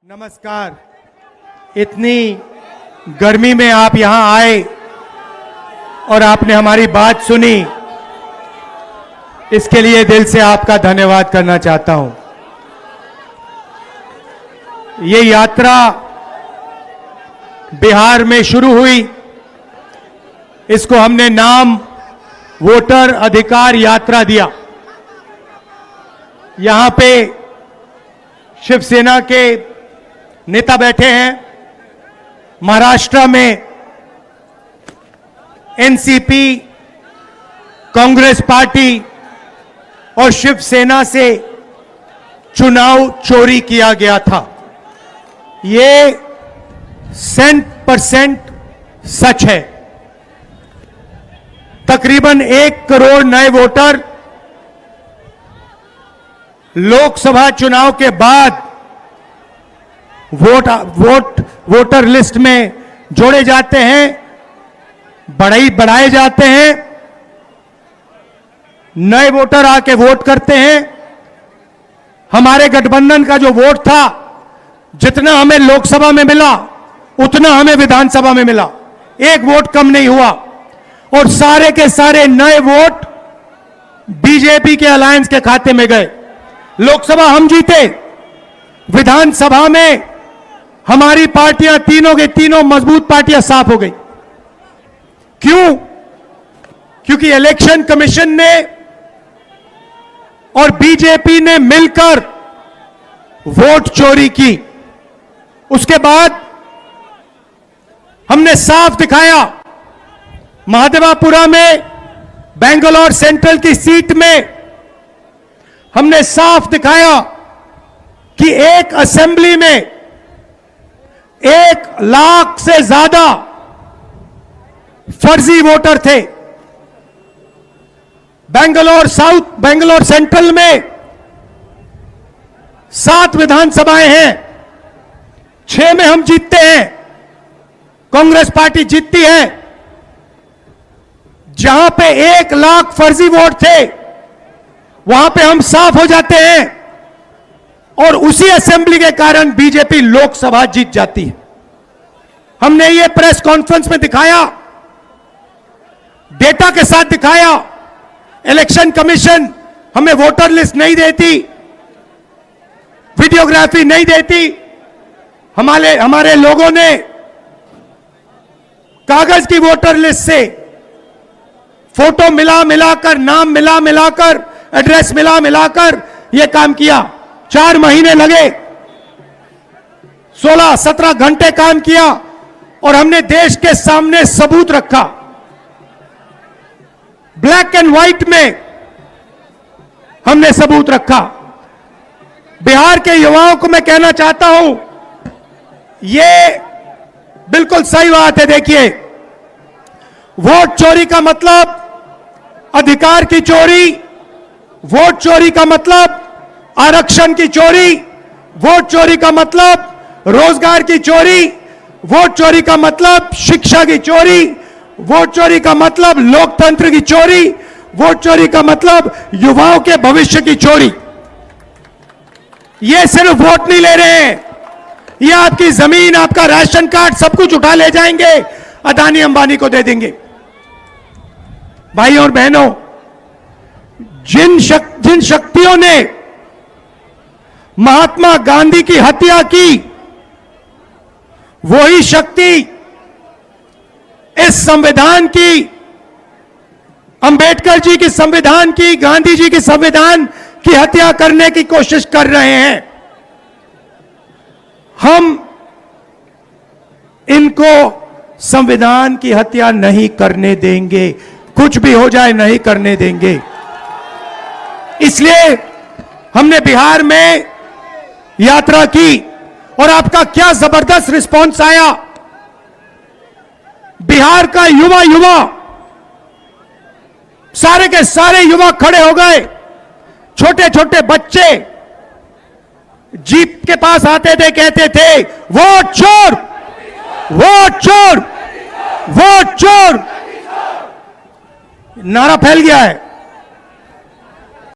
नमस्कार। इतनी गर्मी में आप यहां आए और आपने हमारी बात सुनी, इसके लिए दिल से आपका धन्यवाद करना चाहता हूं। ये यात्रा बिहार में शुरू हुई, इसको हमने नाम वोटर अधिकार यात्रा दिया। यहां पे शिवसेना के नेता बैठे हैं, महाराष्ट्र में एनसीपी, कांग्रेस पार्टी और शिवसेना से चुनाव चोरी किया गया था। ये 100% सच है। तकरीबन 1 करोड़ नए वोटर लोकसभा चुनाव के बाद वोटर लिस्ट में जोड़े जाते हैं, बढ़ाए जाते हैं। नए वोटर आके वोट करते हैं। हमारे गठबंधन का जो वोट था, जितना हमें लोकसभा में मिला उतना हमें विधानसभा में मिला, 1 वोट कम नहीं हुआ। और सारे के सारे नए वोट बीजेपी के अलायंस के खाते में गए। लोकसभा हम जीते, विधानसभा में हमारी पार्टियां तीनों के तीनों मजबूत पार्टियां साफ हो गई। क्यों? क्योंकि इलेक्शन कमीशन ने और बीजेपी ने मिलकर वोट चोरी की। उसके बाद हमने साफ दिखाया, महादेवापुरा में बेंगलोर सेंट्रल की सीट में हमने साफ दिखाया कि एक असेंबली में 1 लाख से ज्यादा फर्जी वोटर थे। बेंगलोर सेंट्रल में 7 विधानसभाएं हैं, 6 में हम जीतते हैं, कांग्रेस पार्टी जीतती है। जहां पे 1 लाख फर्जी वोट थे, वहां पे हम साफ हो जाते हैं और उसी असेंबली के कारण बीजेपी लोकसभा जीत जाती है। हमने ये प्रेस कॉन्फ्रेंस में दिखाया, डेटा के साथ दिखाया। इलेक्शन कमीशन हमें वोटर लिस्ट नहीं देती, वीडियोग्राफी नहीं देती। हमारे लोगों ने कागज की वोटर लिस्ट से फोटो मिलाकर, नाम मिलाकर, एड्रेस मिलाकर यह काम किया। 4 महीने लगे, 16-17 घंटे काम किया और हमने देश के सामने सबूत रखा। ब्लैक एंड व्हाइट में हमने सबूत रखा। बिहार के युवाओं को मैं कहना चाहता हूं, यह बिल्कुल सही बात है। देखिए, वोट चोरी का मतलब अधिकार की चोरी, वोट चोरी का मतलब आरक्षण की चोरी, वोट चोरी का मतलब रोजगार की चोरी, वोट चोरी का मतलब शिक्षा की चोरी, वोट चोरी का मतलब लोकतंत्र की चोरी, वोट चोरी का मतलब युवाओं के भविष्य की चोरी। ये सिर्फ वोट नहीं ले रहे हैं, ये आपकी जमीन, आपका राशन कार्ड, सब कुछ उठा ले जाएंगे, अदानी अंबानी को दे देंगे। भाइयों और बहनों, जिन शक्तियों ने महात्मा गांधी की हत्या की, वही शक्ति इस संविधान की, अंबेडकर जी की संविधान की, गांधी जी की संविधान की हत्या करने की कोशिश कर रहे हैं। हम इनको संविधान की हत्या नहीं करने देंगे, कुछ भी हो जाए नहीं करने देंगे। इसलिए हमने बिहार में यात्रा की और आपका क्या जबरदस्त रिस्पांस आया। बिहार का युवा सारे के सारे युवा खड़े हो गए। छोटे छोटे बच्चे जीप के पास आते थे, कहते थे वोट चोर, वोट चोर, वोट चोर। नारा फैल गया है।